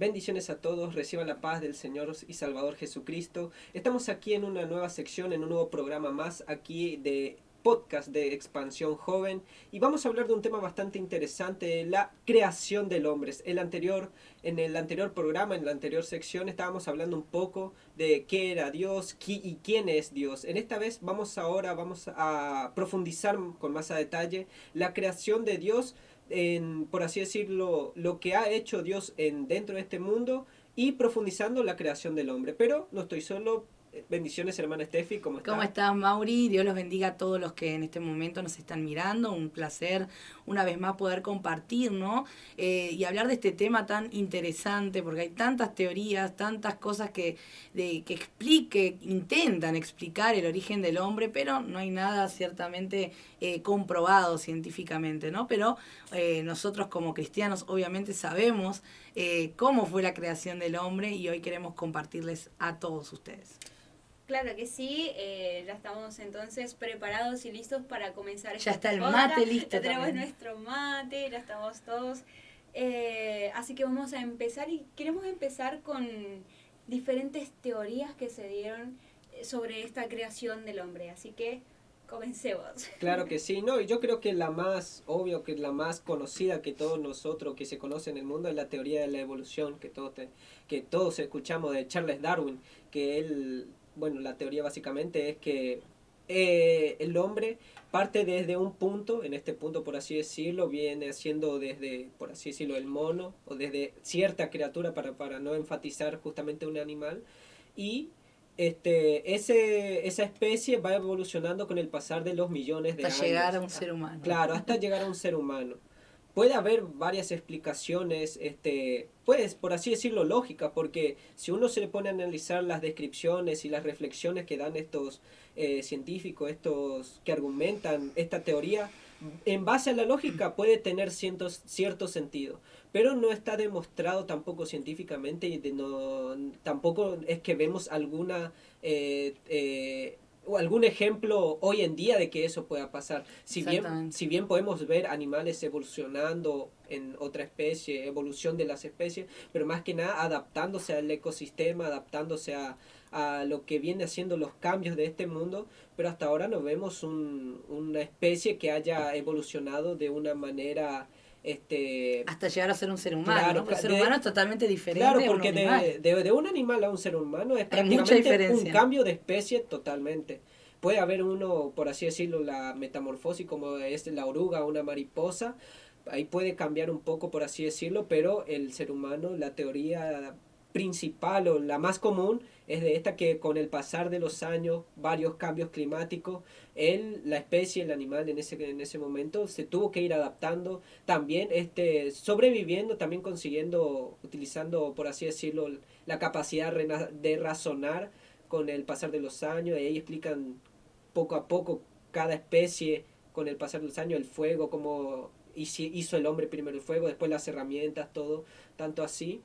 Bendiciones a todos, reciban la paz del Señor y Salvador Jesucristo. Estamos aquí en una nueva sección, en un nuevo programa más aquí de podcast de Expansión Joven y vamos a hablar de un tema bastante interesante, la creación del hombre. En el anterior programa, en la anterior sección, estábamos hablando un poco de qué era Dios y quién es Dios. En esta vez vamos a profundizar con más a detalle la creación de Dios, por así decirlo, lo que ha hecho Dios dentro de este mundo y profundizando la creación del hombre. Pero no estoy solo. Bendiciones, hermana Steffi, ¿cómo está? ¿Cómo estás, Mauri? Dios los bendiga a todos los que en este momento nos están mirando. Un placer una vez más poder compartir, ¿no? Y hablar de este tema tan interesante, porque hay tantas teorías, tantas cosas que intentan explicar el origen del hombre, pero no hay nada ciertamente comprobado científicamente, ¿no? Pero nosotros como cristianos obviamente sabemos cómo fue la creación del hombre y hoy queremos compartirles a todos ustedes. Claro que sí, ya estamos entonces preparados y listos para comenzar. Ya está el mate listo. Ya tenemos también nuestro mate, ya estamos todos. Así que vamos a empezar y queremos empezar con diferentes teorías que se dieron sobre esta creación del hombre. Así que comencemos. Claro que sí, no, y yo creo que la más obvia, que la más conocida que todos nosotros que se conoce en el mundo es la teoría de la evolución que todos escuchamos de Charles Darwin, que él, bueno, la teoría básicamente es que el hombre parte desde un punto, en este punto por así decirlo, viene siendo desde, por así decirlo, el mono, o desde cierta criatura para no enfatizar justamente un animal, y esa especie va evolucionando con el pasar de los millones de años. Hasta llegar a un ser humano. Claro, hasta llegar a un ser humano. Puede haber varias explicaciones, pues, por así decirlo, lógicas, porque si uno se le pone a analizar las descripciones y las reflexiones que dan estos científicos, estos que argumentan esta teoría, en base a la lógica puede tener cierto sentido, pero no está demostrado tampoco científicamente y tampoco es que vemos o algún ejemplo hoy en día de que eso pueda pasar. Si bien podemos ver animales evolucionando en otra especie, evolución de las especies, pero más que nada adaptándose al ecosistema, adaptándose a lo que viene haciendo los cambios de este mundo, pero hasta ahora no vemos una especie que haya evolucionado de una manera hasta llegar a ser un ser humano, claro, ¿no? Porque el ser humano es totalmente diferente. Claro, porque a un animal. de un animal a un ser humano es Hay mucha prácticamente diferencia. un cambio de especie totalmente. Puede haber uno, por así decirlo, la metamorfosis, como es la oruga o una mariposa, ahí puede cambiar un poco, por así decirlo, pero el ser humano, la teoría principal o la más común es de esta, que con el pasar de los años, varios cambios climáticos, la especie, el animal en ese momento se tuvo que ir adaptando, también sobreviviendo, también consiguiendo, utilizando, por así decirlo, la capacidad de razonar con el pasar de los años, y ahí explican poco a poco cada especie con el pasar de los años, el fuego, cómo hizo el hombre primero el fuego, después las herramientas, todo, tanto así.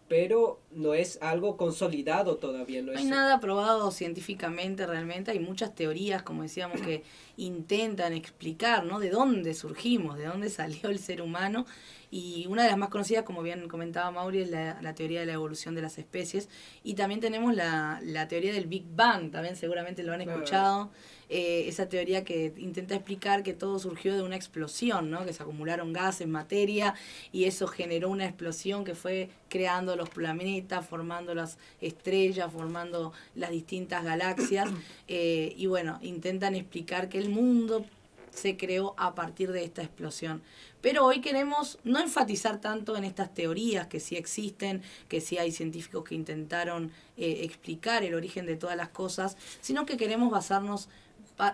Pero no es algo consolidado todavía. No hay nada probado científicamente realmente. Hay muchas teorías, como decíamos, que intentan explicar, ¿no?, de dónde surgimos, de dónde salió el ser humano. Y una de las más conocidas, como bien comentaba Mauri, es la teoría de la evolución de las especies. Y también tenemos la teoría del Big Bang, también seguramente lo han escuchado. Esa teoría que intenta explicar que todo surgió de una explosión, ¿no?, que se acumularon gases, materia, y eso generó una explosión que fue creando los planetas, formando las estrellas, formando las distintas galaxias. Y bueno, intentan explicar que el mundo se creó a partir de esta explosión. Pero hoy queremos no enfatizar tanto en estas teorías que sí existen, que sí hay científicos que intentaron explicar el origen de todas las cosas, sino que queremos basarnos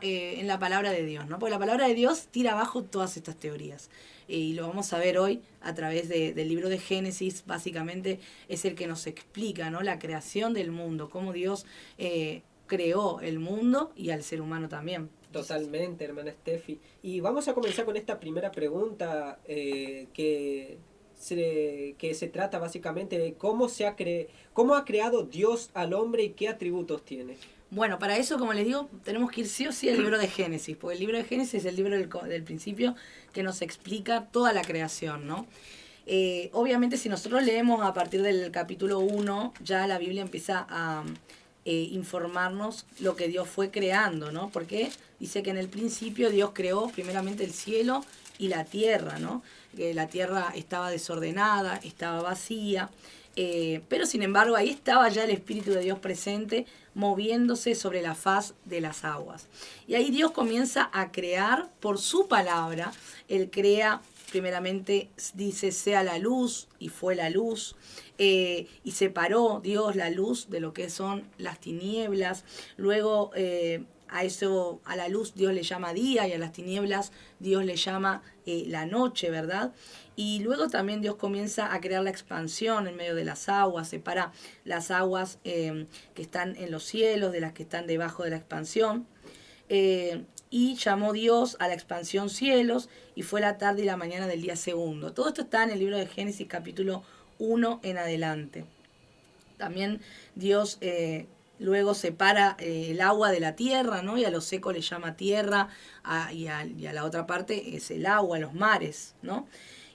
en la palabra de Dios, ¿no? Porque la palabra de Dios tira abajo todas estas teorías. Y lo vamos a ver hoy a través del libro de Génesis. Básicamente es el que nos explica, ¿no?, la creación del mundo, cómo Dios creó el mundo y al ser humano también. Totalmente, hermana Steffi. Y vamos a comenzar con esta primera pregunta que se trata básicamente de cómo ha creado Dios al hombre y qué atributos tiene. Bueno, para eso, como les digo, tenemos que ir sí o sí al libro de Génesis, porque el libro de Génesis es el libro del principio que nos explica toda la creación, ¿no? Obviamente si nosotros leemos a partir del capítulo 1, ya la Biblia empieza a informarnos lo que Dios fue creando, ¿no? Porque dice que en el principio Dios creó primeramente el cielo y la tierra, ¿no? Que la tierra estaba desordenada, estaba vacía, pero sin embargo ahí estaba ya el Espíritu de Dios presente, moviéndose sobre la faz de las aguas. Y ahí Dios comienza a crear por su palabra. Él crea, primeramente dice, sea la luz, y fue la luz. Y separó Dios la luz de lo que son las tinieblas. Luego a la luz Dios le llama día, y a las tinieblas Dios le llama la noche, ¿verdad? Y luego también Dios comienza a crear la expansión en medio de las aguas, separa las aguas que están en los cielos de las que están debajo de la expansión. Y llamó Dios a la expansión cielos, y fue la tarde y la mañana del día segundo. Todo esto está en el libro de Génesis capítulo 1 en adelante. También Dios luego separa el agua de la tierra, ¿no? Y a lo seco le llama tierra, y a la otra parte es el agua, los mares, ¿no?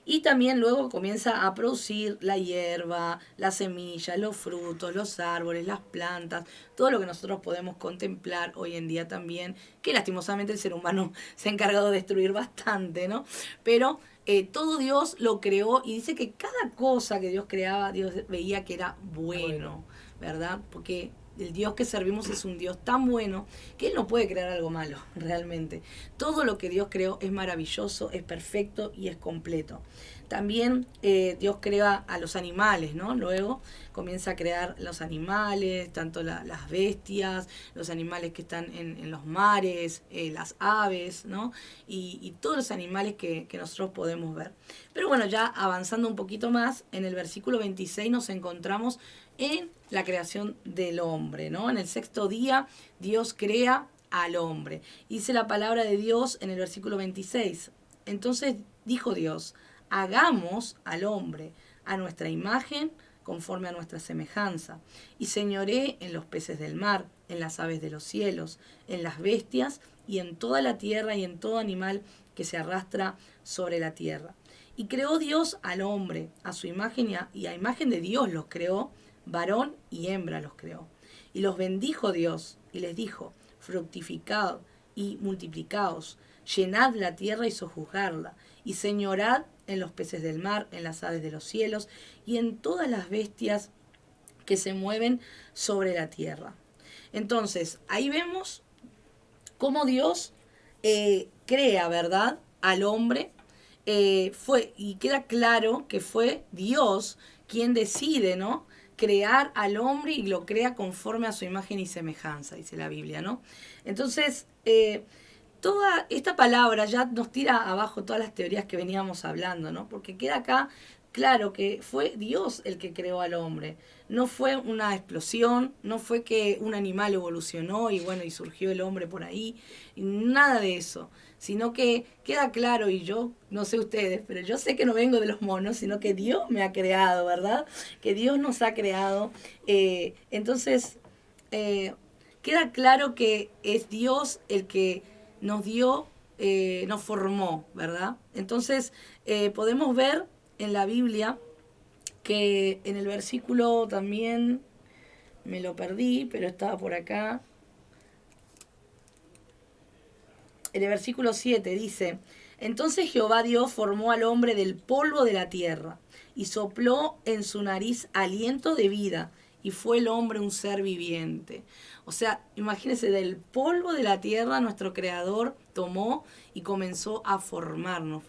Y también luego comienza a producir la hierba, las semillas, los frutos, los árboles, las plantas, todo lo que nosotros podemos contemplar hoy en día también, que lastimosamente el ser humano se ha encargado de destruir bastante, ¿no? Pero todo Dios lo creó, y dice que cada cosa que Dios creaba, Dios veía que era bueno, ¿verdad? Porque el Dios que servimos es un Dios tan bueno que Él no puede crear algo malo, realmente. Todo lo que Dios creó es maravilloso, es perfecto y es completo. También Dios crea a los animales, ¿no? Luego comienza a crear los animales, tanto las bestias, los animales que están en los mares, las aves, ¿no? Y todos los animales que nosotros podemos ver. Pero bueno, ya avanzando un poquito más, en el versículo 26 nos encontramos en la creación del hombre, ¿no? En el sexto día Dios crea al hombre. Dice la palabra de Dios en el versículo 26. Entonces dijo Dios, hagamos al hombre a nuestra imagen, conforme a nuestra semejanza, y señoré en los peces del mar, en las aves de los cielos, en las bestias, y en toda la tierra, y en todo animal que se arrastra sobre la tierra. Y creó Dios al hombre, a su imagen, y a imagen de Dios los creó, varón y hembra los creó. Y los bendijo Dios, y les dijo, fructificad y multiplicaos, llenad la tierra y sojuzgadla, y señorad en los peces del mar, en las aves de los cielos, y en todas las bestias que se mueven sobre la tierra. Entonces, ahí vemos cómo Dios crea, ¿verdad?, al hombre. Y queda claro que fue Dios quien decide, ¿no?, crear al hombre, y lo crea conforme a su imagen y semejanza, dice la Biblia, ¿no? Entonces, toda esta palabra ya nos tira abajo todas las teorías que veníamos hablando, ¿no? Porque queda acá claro que fue Dios el que creó al hombre. No fue una explosión, no fue que un animal evolucionó y bueno, y surgió el hombre por ahí, nada de eso. Sino que queda claro, y yo no sé ustedes, pero yo sé que no vengo de los monos, sino que Dios me ha creado, ¿verdad? Que Dios nos ha creado. Entonces, queda claro que es Dios el que nos dio, nos formó, ¿verdad? Entonces, podemos ver en la Biblia que en el versículo también, me lo perdí, pero estaba por acá. En el versículo 7 dice, entonces Jehová Dios formó al hombre del polvo de la tierra y sopló en su nariz aliento de vida, y fue el hombre un ser viviente. O sea, imagínense, del polvo de la tierra nuestro Creador tomó y comenzó a formarnos,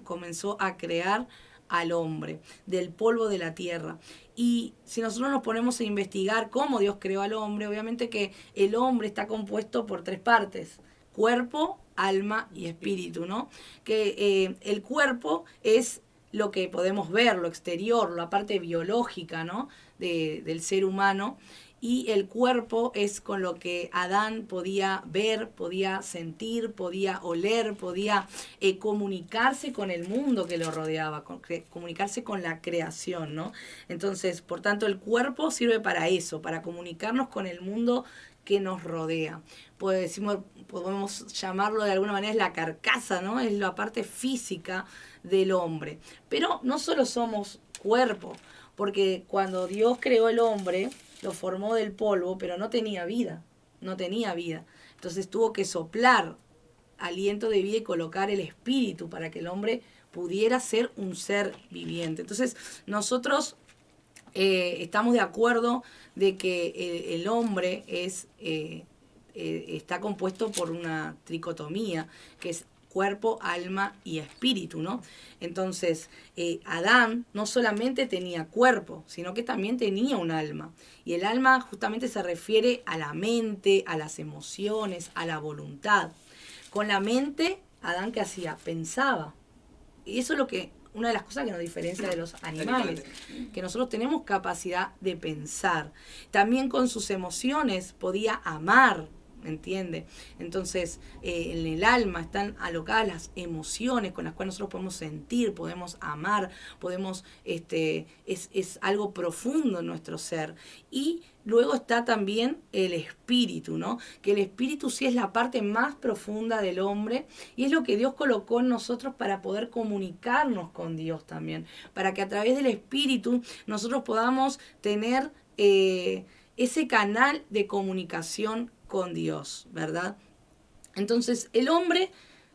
comenzó a crear al hombre, del polvo de la tierra. Y si nosotros nos ponemos a investigar cómo Dios creó al hombre, obviamente que el hombre está compuesto por tres partes: cuerpo, alma y espíritu, ¿no? Que el cuerpo es lo que podemos ver, lo exterior, la parte biológica, ¿no?, del ser humano, y el cuerpo es con lo que Adán podía ver, podía sentir, podía oler, podía comunicarse con el mundo que lo rodeaba, comunicarse con la creación, ¿no? Entonces, por tanto, el cuerpo sirve para eso, para comunicarnos con el mundo que nos rodea. Podemos llamarlo de alguna manera, es la carcasa, ¿no? Es la parte física del hombre. Pero no solo somos cuerpo, porque cuando Dios creó el hombre, lo formó del polvo, pero no tenía vida, no tenía vida. Entonces tuvo que soplar aliento de vida y colocar el espíritu para que el hombre pudiera ser un ser viviente. Entonces nosotros estamos de acuerdo de que el hombre está compuesto por una tricotomía, que es cuerpo, alma y espíritu, ¿no? Entonces, Adán no solamente tenía cuerpo, sino que también tenía un alma. Y el alma justamente se refiere a la mente, a las emociones, a la voluntad. Con la mente, Adán, ¿qué hacía? Pensaba. Y eso es lo que, una de las cosas que nos diferencia de los animales, que nosotros tenemos capacidad de pensar. También con sus emociones podía amar, ¿entiende? Entonces, en el alma están alocadas las emociones con las cuales nosotros podemos sentir, podemos amar, podemos, es algo profundo en nuestro ser. Y luego está también el espíritu, ¿no? Que el espíritu sí es la parte más profunda del hombre y es lo que Dios colocó en nosotros para poder comunicarnos con Dios también, para que a través del espíritu nosotros podamos tener ese canal de comunicación con Dios, ¿verdad? Entonces, el hombre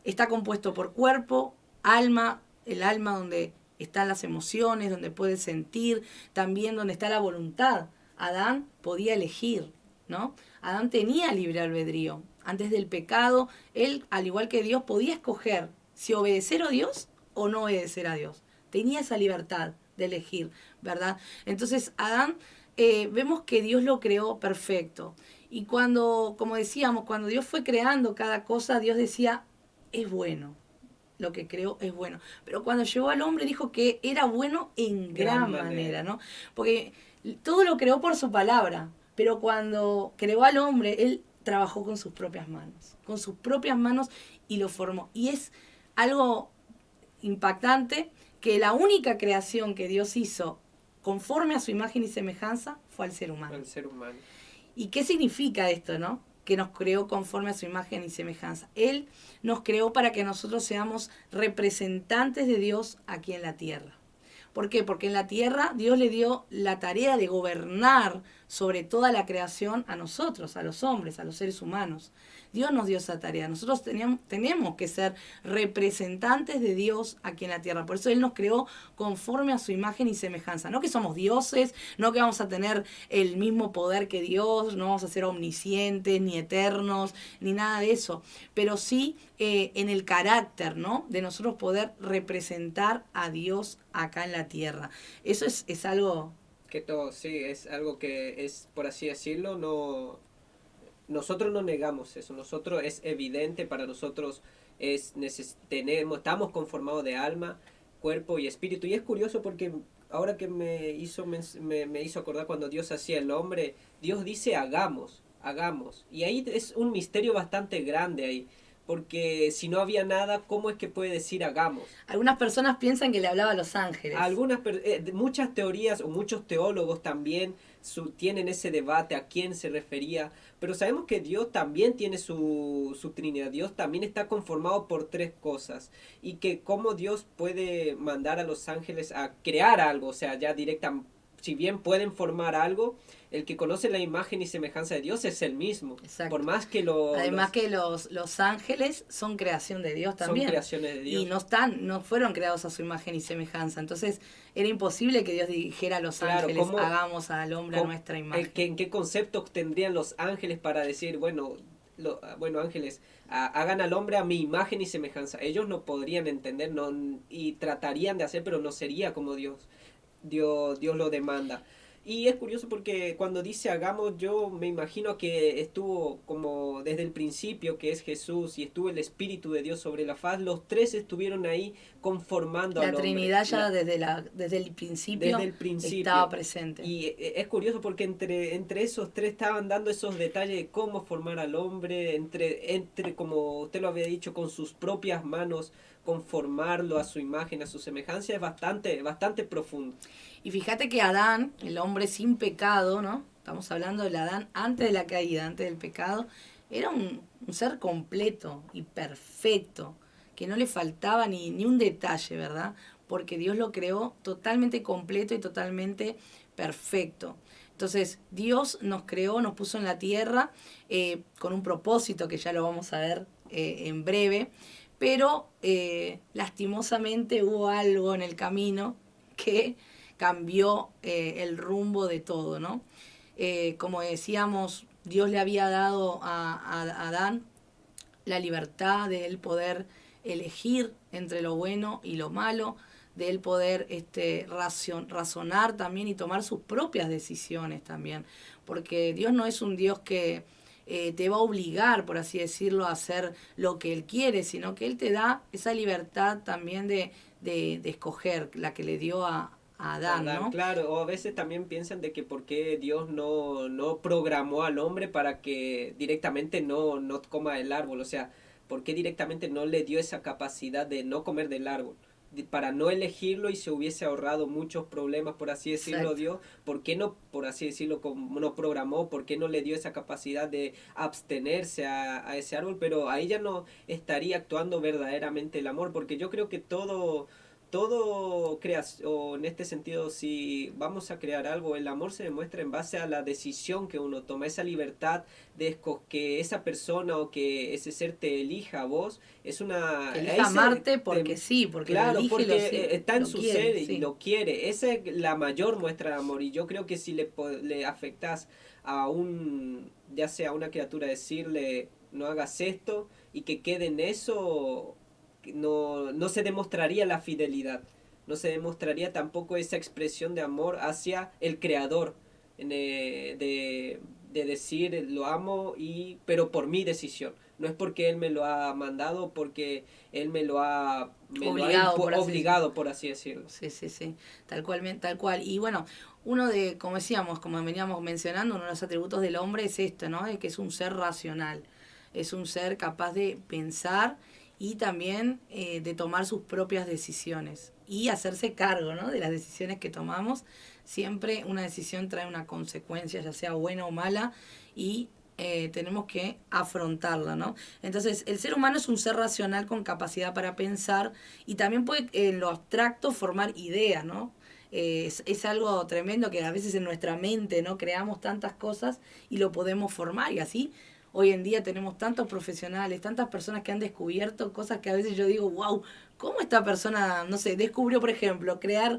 está compuesto por cuerpo, alma, el alma donde están las emociones, donde puede sentir, también donde está la voluntad. Adán podía elegir, ¿no? Adán tenía libre albedrío. Antes del pecado, él, al igual que Dios, podía escoger si obedecer a Dios o no obedecer a Dios. Tenía esa libertad de elegir, ¿verdad? Entonces, Adán, vemos que Dios lo creó perfecto. Y cuando, como decíamos, cuando Dios fue creando cada cosa, Dios decía, es bueno, lo que creó es bueno. Pero cuando llegó al hombre dijo que era bueno en gran manera, ¿no? Porque todo lo creó por su palabra, pero cuando creó al hombre, él trabajó con sus propias manos y lo formó. Y es algo impactante que la única creación que Dios hizo conforme a su imagen y semejanza fue al ser humano. El ser humano. ¿Y qué significa esto, no? Que nos creó conforme a su imagen y semejanza. Él nos creó para que nosotros seamos representantes de Dios aquí en la tierra. ¿Por qué? Porque en la tierra Dios le dio la tarea de gobernar sobre toda la creación a nosotros, a los hombres, a los seres humanos. Dios nos dio esa tarea. Nosotros tenemos que ser representantes de Dios aquí en la tierra. Por eso Él nos creó conforme a su imagen y semejanza. No que somos dioses, no que vamos a tener el mismo poder que Dios, no vamos a ser omniscientes, ni eternos, ni nada de eso. Pero sí en el carácter, ¿no? De nosotros poder representar a Dios acá en la tierra. Eso es algo... Que todo, sí, es algo que es, por así decirlo, no... Nosotros no negamos eso, nosotros es evidente para nosotros, estamos conformados de alma, cuerpo y espíritu. Y es curioso porque ahora que me hizo acordar cuando Dios hacía el hombre, Dios dice hagamos. Y ahí es un misterio bastante grande ahí. Porque si no había nada, ¿cómo es que puede decir hagamos? Algunas personas piensan que le hablaba a los ángeles. Muchas teorías o muchos teólogos también tienen ese debate a quién se refería. Pero sabemos que Dios también tiene su Trinidad. Dios también está conformado por tres cosas. Y que cómo Dios puede mandar a los ángeles a crear algo. O sea, ya directamente, si bien pueden formar algo, el que conoce la imagen y semejanza de Dios es el mismo. Exacto. Por más que Además que los ángeles son creación de Dios también. Son creaciones de Dios. Y no fueron creados a su imagen y semejanza. Entonces era imposible que Dios dijera a los ángeles, hagamos al hombre a nuestra imagen. ¿En qué conceptos tendrían los ángeles para decir, bueno, ángeles, hagan al hombre a mi imagen y semejanza? Ellos no podrían entender y tratarían de hacer, pero no sería como Dios lo demanda. Y es curioso porque cuando dice hagamos, yo me imagino que estuvo como desde el principio, que es Jesús, y estuvo el Espíritu de Dios sobre la faz, los tres estuvieron ahí conformando La al hombre. Trinidad ya desde el Desde principio el estaba principio. presente. Y es curioso porque entre esos tres estaban dando esos detalles de cómo formar al hombre, entre como usted lo había dicho, con sus propias manos, conformarlo a su imagen, a su semejanza, es bastante profundo. Y fíjate que Adán, el hombre sin pecado, ¿no? Estamos hablando del Adán antes de la caída, antes del pecado, era un ser completo y perfecto, que no le faltaba ni un detalle, ¿verdad? Porque Dios lo creó totalmente completo y totalmente perfecto. Entonces, Dios nos creó, nos puso en la tierra con un propósito que ya lo vamos a ver en breve, pero lastimosamente hubo algo en el camino que cambió el rumbo de todo, ¿no? Como decíamos, Dios le había dado a Adán la libertad de él poder elegir entre lo bueno y lo malo, de él poder razonar también y tomar sus propias decisiones también, porque Dios no es un Dios que te va a obligar, por así decirlo, a hacer lo que Él quiere, sino que Él te da esa libertad también de escoger, la que le dio a Adán, Adán, ¿no? claro, o a veces también piensan de que por qué Dios no programó al hombre para que directamente no coma el árbol, o sea, por qué directamente no le dio esa capacidad de no comer del árbol, para no elegirlo y se hubiese ahorrado muchos problemas, por así decirlo, Exacto. Dios, ¿por qué no, por así decirlo, como no programó, por qué no le dio esa capacidad de abstenerse a ese árbol? Pero ahí ya no estaría actuando verdaderamente el amor, porque yo creo que todo creas, o en este sentido, si vamos a crear algo, el amor se demuestra en base a la decisión que uno toma, esa libertad de que esa persona o que ese ser te elija a vos, es una... Que Ahí elija amarte porque sí, porque lo claro, elige y porque está en lo su quiere, ser y sí. lo quiere, esa es la mayor muestra de amor, y yo creo que si le afectas a ya sea a una criatura, decirle no hagas esto y que quede en eso, no se demostraría la fidelidad, no se demostraría tampoco esa expresión de amor hacia el creador, de decir lo amo, pero por mi decisión, no es porque él me lo ha mandado, porque él me lo ha Obligado, por así decirlo. obligado, por así decirlo. Sí, sí, sí, tal cual, tal cual. Y bueno, como decíamos, como veníamos mencionando, uno de los atributos del hombre es esto, ¿no? De que es un ser racional, es un ser capaz de pensar y también de tomar sus propias decisiones y hacerse cargo, ¿no? De las decisiones que tomamos. Siempre una decisión trae una consecuencia, ya sea buena o mala, y tenemos que afrontarla, ¿no? Entonces, el ser humano es un ser racional con capacidad para pensar y también puede en lo abstracto formar ideas, ¿no? Es algo tremendo que a veces en nuestra mente no creamos tantas cosas y lo podemos formar y así. Hoy en día tenemos tantos profesionales, tantas personas que han descubierto cosas que a veces yo digo, wow, ¿cómo esta persona, no sé, descubrió, por ejemplo, crear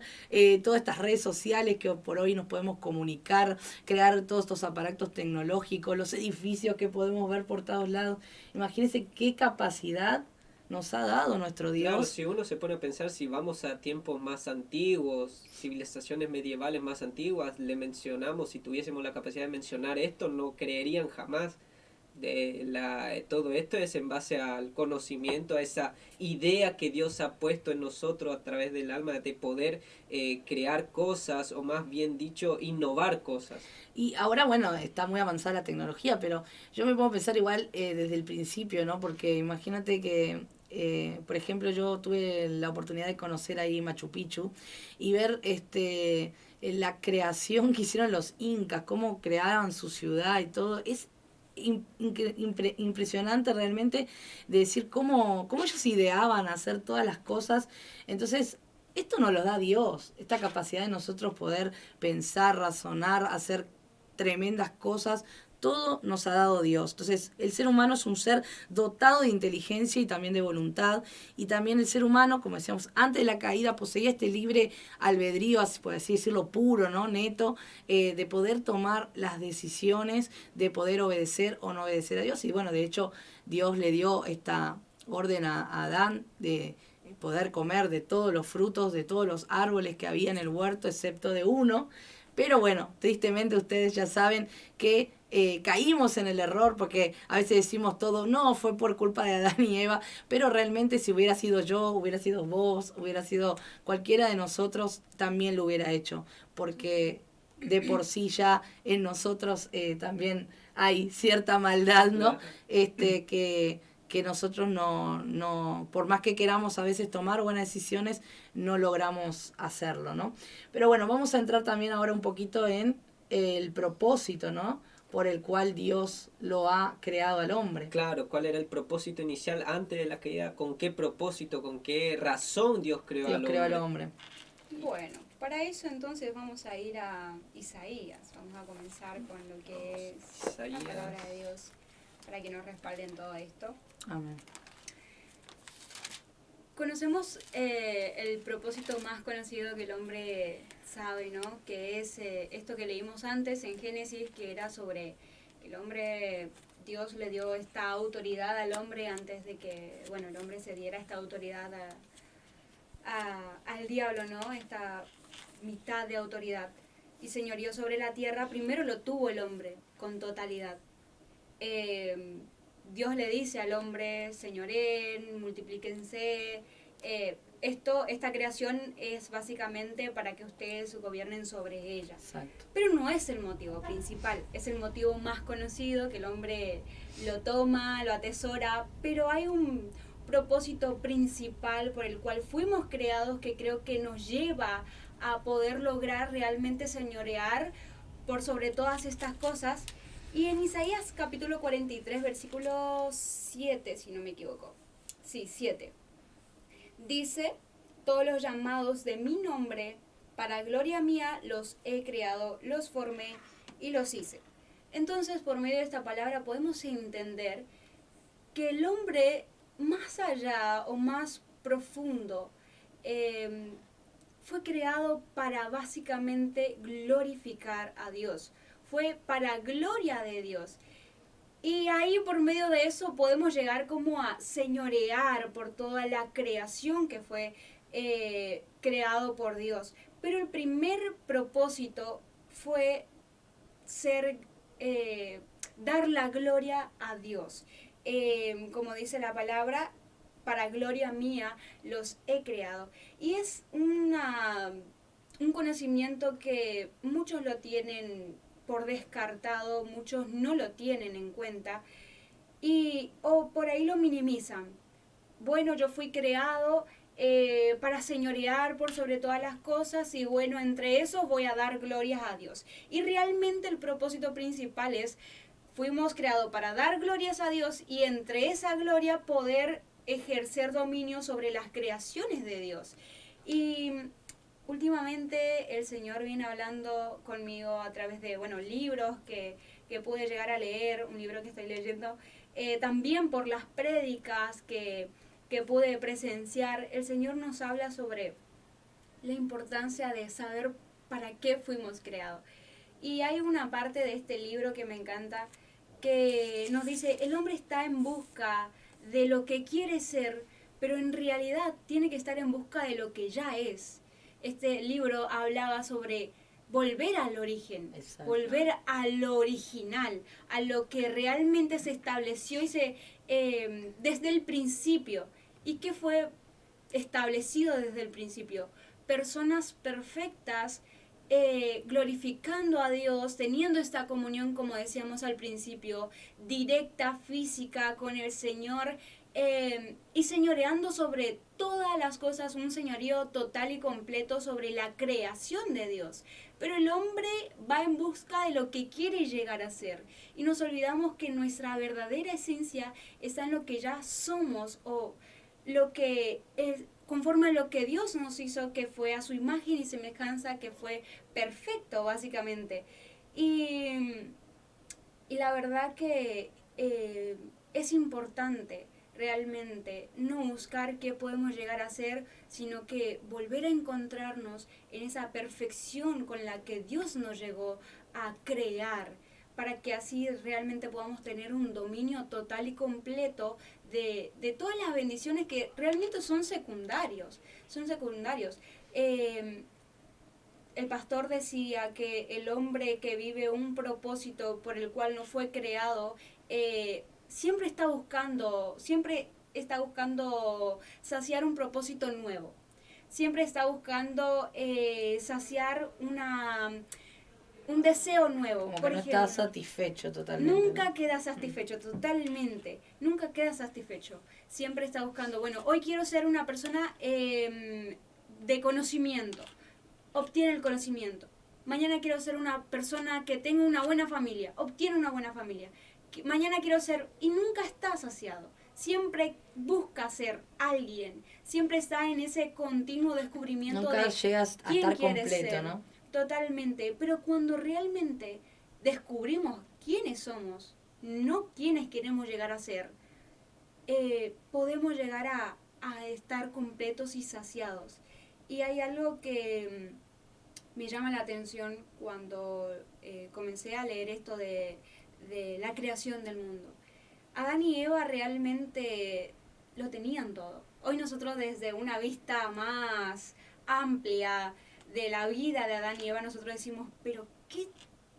todas estas redes sociales que por hoy nos podemos comunicar, crear todos estos aparatos tecnológicos, los edificios que podemos ver por todos lados? Imagínense qué capacidad nos ha dado nuestro Claro, Dios. si uno se pone a pensar, si vamos a tiempos más antiguos, civilizaciones medievales más antiguas, le mencionamos, si tuviésemos la capacidad de mencionar esto, no creerían jamás. Todo esto es en base al conocimiento, a esa idea que Dios ha puesto en nosotros a través del alma de poder crear cosas, o más bien dicho, innovar cosas. Y ahora, bueno, está muy avanzada la tecnología, pero yo me puedo pensar igual desde el principio, ¿no? Porque imagínate que, por ejemplo, yo tuve la oportunidad de conocer ahí Machu Picchu y ver la creación que hicieron los incas, cómo crearon su ciudad y todo. Es impresionante realmente de decir cómo ellos ideaban hacer todas las cosas. Entonces, esto nos lo da Dios, esta capacidad de nosotros poder pensar, razonar, hacer tremendas cosas. Todo nos ha dado Dios. Entonces, el ser humano es un ser dotado de inteligencia y también de voluntad. Y también el ser humano, como decíamos, antes de la caída poseía este libre albedrío, así por así decirlo, puro, ¿no? Neto, de poder tomar las decisiones, de poder obedecer o no obedecer a Dios. Y bueno, de hecho, Dios le dio esta orden a Adán de poder comer de todos los frutos, de todos los árboles que había en el huerto, excepto de uno. Pero bueno, tristemente ustedes ya saben que caímos en el error porque a veces decimos todo, no, fue por culpa de Adán y Eva, pero realmente si hubiera sido yo, hubiera sido vos, hubiera sido cualquiera de nosotros, también lo hubiera hecho, porque de por sí ya en nosotros también hay cierta maldad, ¿no? Claro. Que nosotros no, por más que queramos a veces tomar buenas decisiones, no logramos hacerlo, ¿no? Pero bueno, vamos a entrar también ahora un poquito en el propósito, ¿no? Por el cual Dios lo ha creado al hombre. Claro, ¿cuál era el propósito inicial antes de la caída? ¿Con qué propósito, con qué razón Dios creó Dios al creó al hombre? hombre. Bueno, para eso entonces vamos a ir a Isaías. Vamos a comenzar con lo que es Isaías. la palabra de Dios para que nos respalden todo esto. Amén. Conocemos el propósito más conocido que el hombre sabe, ¿no? Que es esto que leímos antes en Génesis, que era sobre el hombre, Dios le dio esta autoridad al hombre antes de que, bueno, el hombre se diera esta autoridad al diablo, ¿no? Esta mitad de autoridad. Y señorío sobre la tierra, primero lo tuvo el hombre con totalidad. Dios le dice al hombre, señoreen, multiplíquense. Esta creación es básicamente para que ustedes gobiernen sobre ella. Exacto. Pero no es el motivo principal, es el motivo más conocido, que el hombre lo toma, lo atesora, pero hay un propósito principal por el cual fuimos creados que creo que nos lleva a poder lograr realmente señorear por sobre todas estas cosas. Y en Isaías capítulo 43, versículo 7, si no me equivoco. Sí, 7. Dice, todos los llamados de mi nombre, para gloria mía, los he creado, los formé y los hice. Entonces, por medio de esta palabra podemos entender que el hombre, más allá o más profundo, fue creado para básicamente glorificar a Dios. Fue para gloria de Dios. Y ahí por medio de eso podemos llegar como a señorear por toda la creación que fue creado por Dios. Pero el primer propósito fue dar la gloria a Dios. Como dice la palabra, para gloria mía los he creado. Y es un conocimiento que muchos lo tienen por descartado, muchos no lo tienen en cuenta o por ahí lo minimizan. Bueno, yo fui creado para señorear por sobre todas las cosas y bueno, entre eso voy a dar glorias a Dios. Y realmente el propósito principal es, fuimos creados para dar glorias a Dios y entre esa gloria poder ejercer dominio sobre las creaciones de Dios. Y últimamente el Señor viene hablando conmigo a través de, libros que pude llegar a leer, un libro que estoy leyendo, también por las prédicas que pude presenciar. El Señor nos habla sobre la importancia de saber para qué fuimos creados. Y hay una parte de este libro que me encanta, que nos dice, el hombre está en busca de lo que quiere ser, pero en realidad tiene que estar en busca de lo que ya es. Este libro hablaba sobre volver al origen, Exacto. volver a lo original, a lo que realmente se estableció y desde el principio. ¿Y qué fue establecido desde el principio? Personas perfectas, glorificando a Dios, teniendo esta comunión, como decíamos al principio, directa, física con el Señor, y señoreando sobre todas las cosas, un señorío total y completo sobre la creación de Dios. Pero el hombre va en busca de lo que quiere llegar a ser. Y nos olvidamos que nuestra verdadera esencia está en lo que ya somos o lo que es, conforme a lo que Dios nos hizo, que fue a su imagen y semejanza, que fue perfecto básicamente. Y la verdad que es importante realmente no buscar qué podemos llegar a ser, sino que volver a encontrarnos en esa perfección con la que Dios nos llegó a crear, para que así realmente podamos tener un dominio total y completo de todas las bendiciones que realmente son secundarios. el pastor decía que el hombre que vive un propósito por el cual no fue creado, siempre está buscando saciar un propósito nuevo. Siempre está buscando saciar un deseo nuevo. Como que Por no ejemplo, está satisfecho totalmente. nunca ¿no? queda satisfecho, totalmente. Nunca queda satisfecho. Siempre está buscando, bueno, hoy quiero ser una persona de conocimiento. Obtiene el conocimiento. Mañana quiero ser una persona que tenga una buena familia. Obtiene una buena familia. Mañana quiero ser... Y nunca está saciado. Siempre busca ser alguien. Siempre está en ese continuo descubrimiento Nunca de llegas a quién estar quiere completo, ser. ¿no? Totalmente. Pero cuando realmente descubrimos quiénes somos, no quiénes queremos llegar a ser, podemos llegar a estar completos y saciados. Y hay algo que me llama la atención cuando comencé a leer esto de la creación del mundo. Adán y Eva realmente lo tenían todo. Hoy nosotros desde una vista más amplia de la vida de Adán y Eva, nosotros decimos, pero qué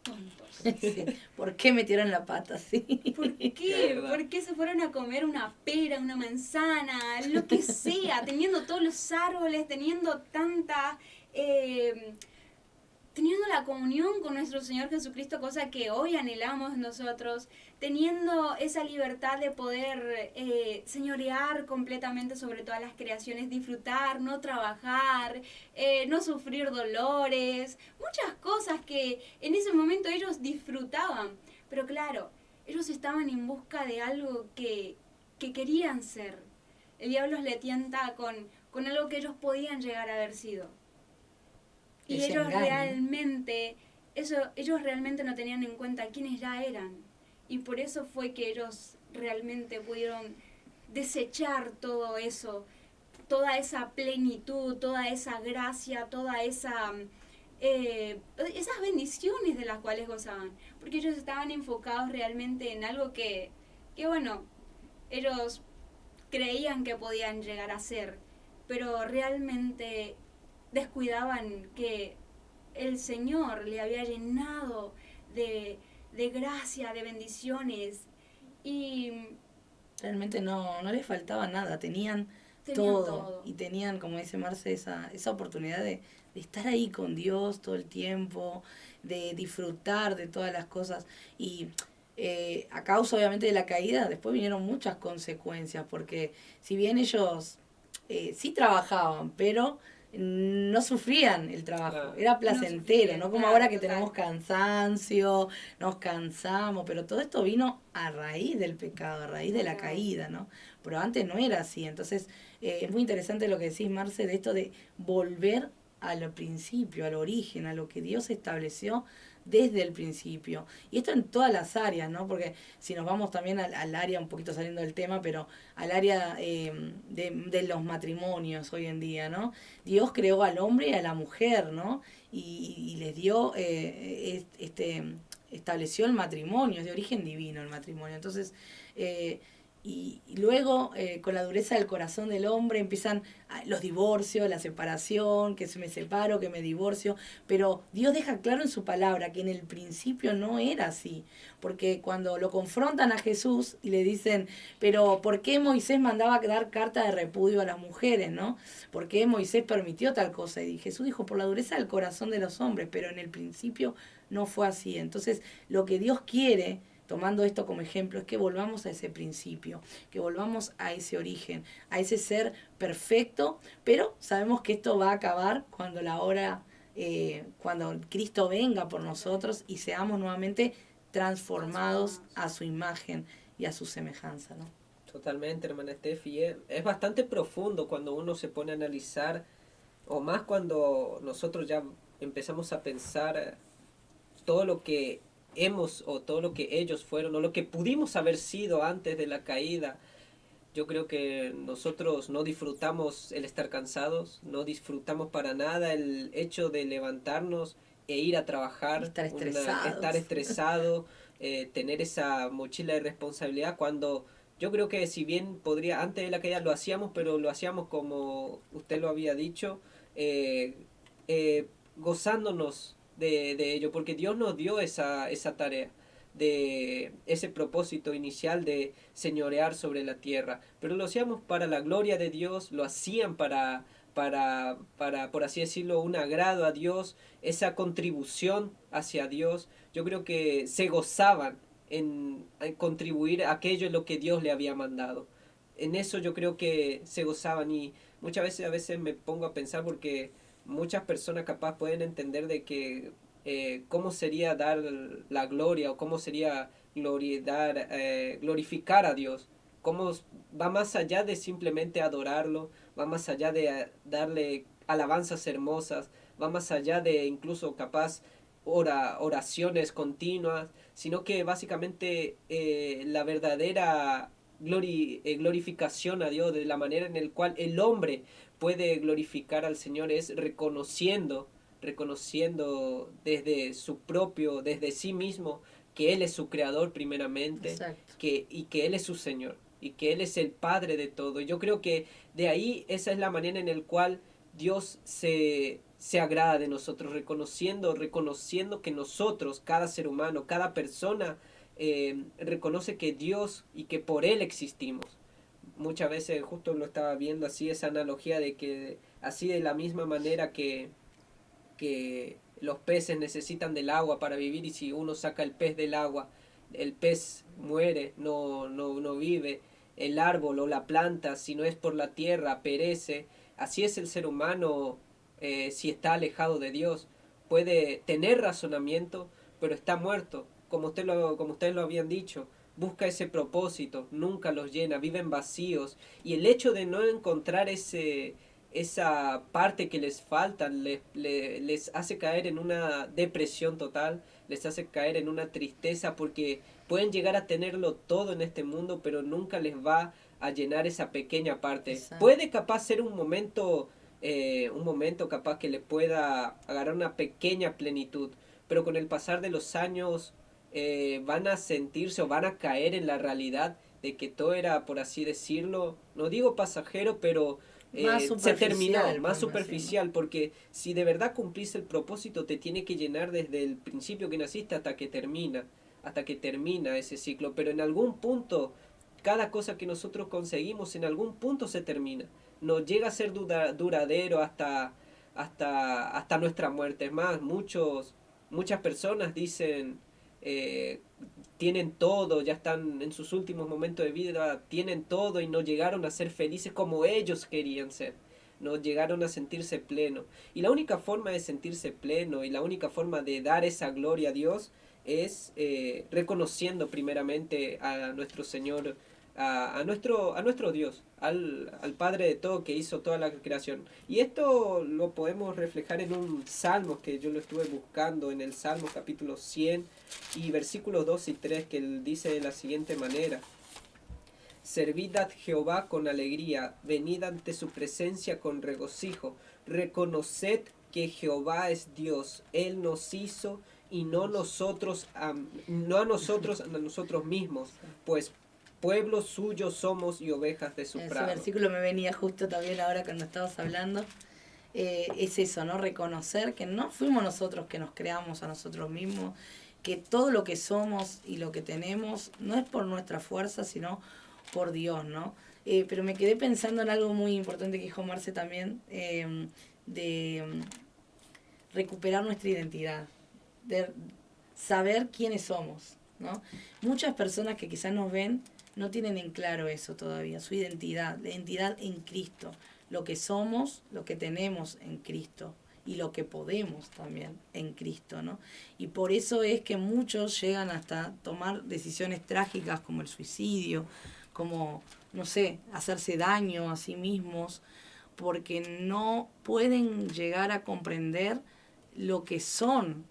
tontos. Sí. ¿Por qué metieron la pata así? ¿Por qué? ¿Por qué se fueron a comer una pera, una manzana, lo que sea, teniendo todos los árboles, teniendo tanta... teniendo la comunión con nuestro Señor Jesucristo, cosa que hoy anhelamos nosotros, teniendo esa libertad de poder señorear completamente sobre todas las creaciones, disfrutar, no trabajar, no sufrir dolores, muchas cosas que en ese momento ellos disfrutaban. Pero claro, ellos estaban en busca de algo que querían ser. El diablo le tienta con algo que ellos podían llegar a haber sido. Y Ese ellos engaño. ellos realmente no tenían en cuenta quiénes ya eran. Y por eso fue que ellos realmente pudieron desechar todo eso, toda esa plenitud, toda esa gracia, toda esas bendiciones de las cuales gozaban. Porque ellos estaban enfocados realmente en algo que bueno, ellos creían que podían llegar a ser, pero realmente descuidaban que el Señor le había llenado de gracia, de bendiciones, y Realmente no les faltaba nada, tenían todo. Y tenían, como dice Marce, esa oportunidad de estar ahí con Dios todo el tiempo, de disfrutar de todas las cosas. Y a causa obviamente de la caída, después vinieron muchas consecuencias, porque si bien ellos sí trabajaban, pero no sufrían el trabajo, Claro. era placentero, no como ahora que total. tenemos cansancio, nos cansamos, pero todo esto vino a raíz del pecado, a raíz de la Total. caída, ¿no? Pero antes no era así, entonces es muy interesante lo que decís, Marce, de esto de volver al principio, al origen, a lo que Dios estableció desde el principio. Y esto en todas las áreas, ¿no? Porque si nos vamos también al área, un poquito saliendo del tema, pero al área de los matrimonios hoy en día, ¿no? Dios creó al hombre y a la mujer, ¿no? Y les dio, estableció el matrimonio, es de origen divino el matrimonio. Entonces, y luego, con la dureza del corazón del hombre, empiezan los divorcios, la separación, que se me separo, que me divorcio. Pero Dios deja claro en su palabra que en el principio no era así. Porque cuando lo confrontan a Jesús y le dicen, pero ¿por qué Moisés mandaba dar carta de repudio a las mujeres, no? ¿Por qué Moisés permitió tal cosa? Y Jesús dijo, por la dureza del corazón de los hombres, pero en el principio no fue así. Entonces, lo que Dios quiere, tomando esto como ejemplo, es que volvamos a ese principio, que volvamos a ese origen, a ese ser perfecto, pero sabemos que esto va a acabar cuando cuando Cristo venga por nosotros y seamos nuevamente transformados a su imagen y a su semejanza, ¿no? Totalmente, hermana Steffi. Es bastante profundo cuando uno se pone a analizar, o más cuando nosotros ya empezamos a pensar todo lo que hemos o todo lo que ellos fueron o lo que pudimos haber sido antes de la caída. Yo creo que nosotros no disfrutamos el estar cansados, no disfrutamos para nada el hecho de levantarnos e ir a trabajar, estar estresado, tener esa mochila de responsabilidad cuando yo creo que si bien podría, antes de la caída lo hacíamos, pero lo hacíamos como usted lo había dicho, gozándonos de ello, porque Dios nos dio esa tarea, de ese propósito inicial de señorear sobre la tierra, pero lo hacíamos para la gloria de Dios, lo hacían para, por así decirlo, un agrado a Dios, esa contribución hacia Dios. Yo creo que se gozaban en contribuir a aquello en lo que Dios le había mandado. En eso yo creo que se gozaban, y a veces me pongo a pensar, porque muchas personas capaz pueden entender de que cómo sería dar la gloria, o cómo sería glorificar a Dios, cómo va más allá de simplemente adorarlo, va más allá de darle alabanzas hermosas, va más allá de incluso capaz oraciones continuas, sino que básicamente la verdadera glorificación a Dios, de la manera en la cual el hombre puede glorificar al Señor, es reconociendo desde sí mismo, que Él es su creador primeramente. Exacto. Y que Él es su Señor, y que Él es el Padre de todo. Yo creo que de ahí esa es la manera en la cual Dios se agrada de nosotros, reconociendo que nosotros, cada ser humano, cada persona, reconoce que Dios y que por Él existimos. Muchas veces justo lo estaba viendo así, esa analogía de que así, de la misma manera que los peces necesitan del agua para vivir, y si uno saca el pez del agua, el pez muere, no vive. El árbol o la planta, si no es por la tierra, perece. Así es el ser humano, si está alejado de Dios. Puede tener razonamiento, pero está muerto. Como ustedes lo habían dicho, busca ese propósito, nunca los llena, viven vacíos. Y el hecho de no encontrar esa parte que les falta, les hace caer en una depresión total, les hace caer en una tristeza, porque pueden llegar a tenerlo todo en este mundo, pero nunca les va a llenar esa pequeña parte. Exacto. Puede capaz ser un momento capaz que le pueda agarrar una pequeña plenitud, pero con el pasar de los años van a sentirse, o van a caer en la realidad de que todo era, por así decirlo, no digo pasajero, pero se terminó, más superficial, porque si de verdad cumplís el propósito, te tiene que llenar desde el principio que naciste hasta que termina ese ciclo. Pero en algún punto, cada cosa que nosotros conseguimos, en algún punto se termina, no llega a ser duradero hasta nuestra muerte. Es más, muchas personas dicen, tienen todo, ya están en sus últimos momentos de vida, tienen todo y no llegaron a ser felices como ellos querían ser, no llegaron a sentirse pleno. Y la única forma de sentirse pleno, y la única forma de dar esa gloria a Dios, es reconociendo primeramente a nuestro Señor, a nuestro Dios, al Padre de todo, que hizo toda la creación. Y esto lo podemos reflejar en un salmo que yo lo estuve buscando, en el Salmo capítulo 100 y versículos 2 y 3, que él dice de la siguiente manera: servid a Jehová con alegría, venid ante su presencia con regocijo, reconoced que Jehová es Dios, Él nos hizo y no a nosotros mismos, pues pueblo suyo somos y ovejas de su prado. Ese versículo me venía justo también ahora cuando estabas hablando. Es eso, ¿no? Reconocer que no fuimos nosotros que nos creamos a nosotros mismos, que todo lo que somos y lo que tenemos no es por nuestra fuerza, sino por Dios, ¿no? Pero me quedé pensando en algo muy importante que dijo Marce también, de recuperar nuestra identidad, de saber quiénes somos, ¿no? Muchas personas que quizás nos ven no tienen en claro eso todavía, su identidad, la identidad en Cristo, lo que somos, lo que tenemos en Cristo y lo que podemos también en Cristo, ¿no? Y por eso es que muchos llegan hasta tomar decisiones trágicas como el suicidio, como, no sé, hacerse daño a sí mismos, porque no pueden llegar a comprender lo que son,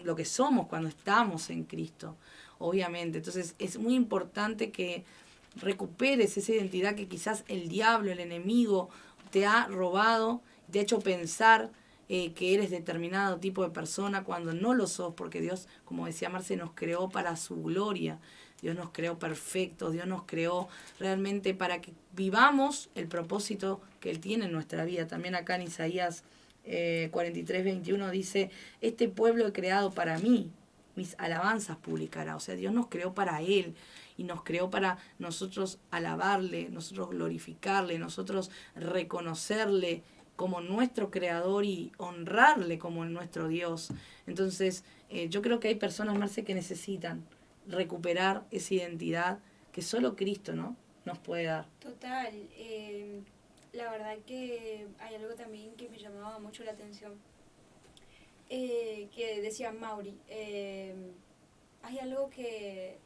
lo que somos cuando estamos en Cristo, obviamente. Entonces es muy importante que recuperes esa identidad que quizás el diablo, el enemigo, te ha robado, te ha hecho pensar que eres determinado tipo de persona cuando no lo sos, porque Dios, como decía Marce, nos creó para su gloria. Dios nos creó perfectos, Dios nos creó realmente para que vivamos el propósito que Él tiene en nuestra vida. También acá en Isaías 43:21 dice, este pueblo he creado para mí, mis alabanzas publicará. O sea, Dios nos creó para Él y nos creó para nosotros alabarle, nosotros glorificarle, nosotros reconocerle como nuestro creador y honrarle como nuestro Dios. Entonces, yo creo que hay personas, Marce, que necesitan recuperar esa identidad que solo Cristo, ¿no?, nos puede dar. Total. La verdad que hay algo también que me llamaba mucho la atención. Que decía Mauri. Hay algo que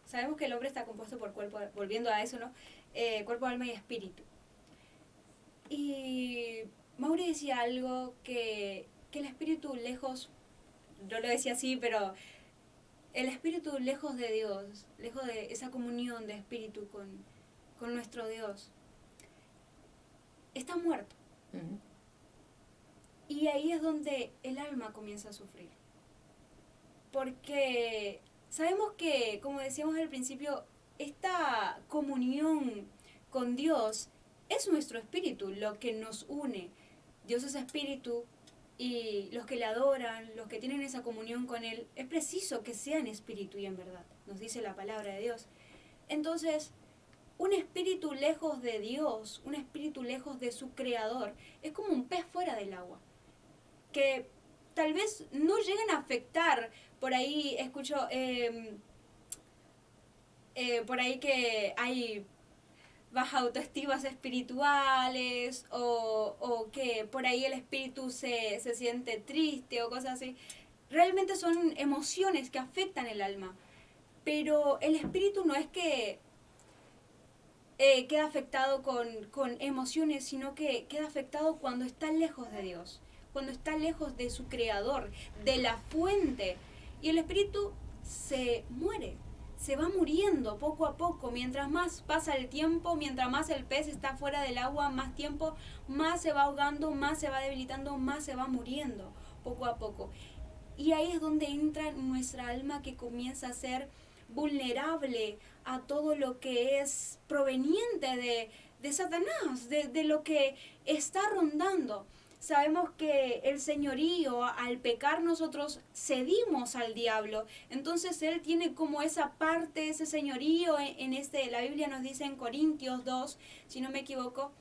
sabemos que el hombre está compuesto por cuerpo, volviendo a eso, ¿no? Cuerpo, alma y espíritu. Y Mauri decía algo que el espíritu lejos, no lo decía así, pero el espíritu lejos de Dios, lejos de esa comunión de espíritu con nuestro Dios, está muerto. Uh-huh. Y ahí es donde el alma comienza a sufrir. Porque sabemos que, como decíamos al principio, esta comunión con Dios es nuestro espíritu, lo que nos une. Dios es espíritu y los que le adoran, los que tienen esa comunión con Él, es preciso que sean espíritu y en verdad, nos dice la palabra de Dios. Entonces, un espíritu lejos de Dios, un espíritu lejos de su creador, es como un pez fuera del agua, que tal vez no llegan a afectar. Por ahí escucho, por ahí que hay baja autoestimas espirituales o que por ahí el espíritu se siente triste o cosas así. Realmente son emociones que afectan el alma, pero el espíritu no es que queda afectado con emociones, sino que queda afectado cuando está lejos de Dios, cuando está lejos de su creador, de la fuente. Y el espíritu se muere, se va muriendo poco a poco. Mientras más pasa el tiempo, mientras más el pez está fuera del agua, más tiempo, más se va ahogando, más se va debilitando, más se va muriendo poco a poco. Y ahí es donde entra nuestra alma, que comienza a ser vulnerable a todo lo que es proveniente de Satanás, de lo que está rondando. Sabemos que el señorío, al pecar nosotros cedimos al diablo, entonces él tiene como esa parte, ese señorío la Biblia nos dice en Corintios 2, si no me equivoco,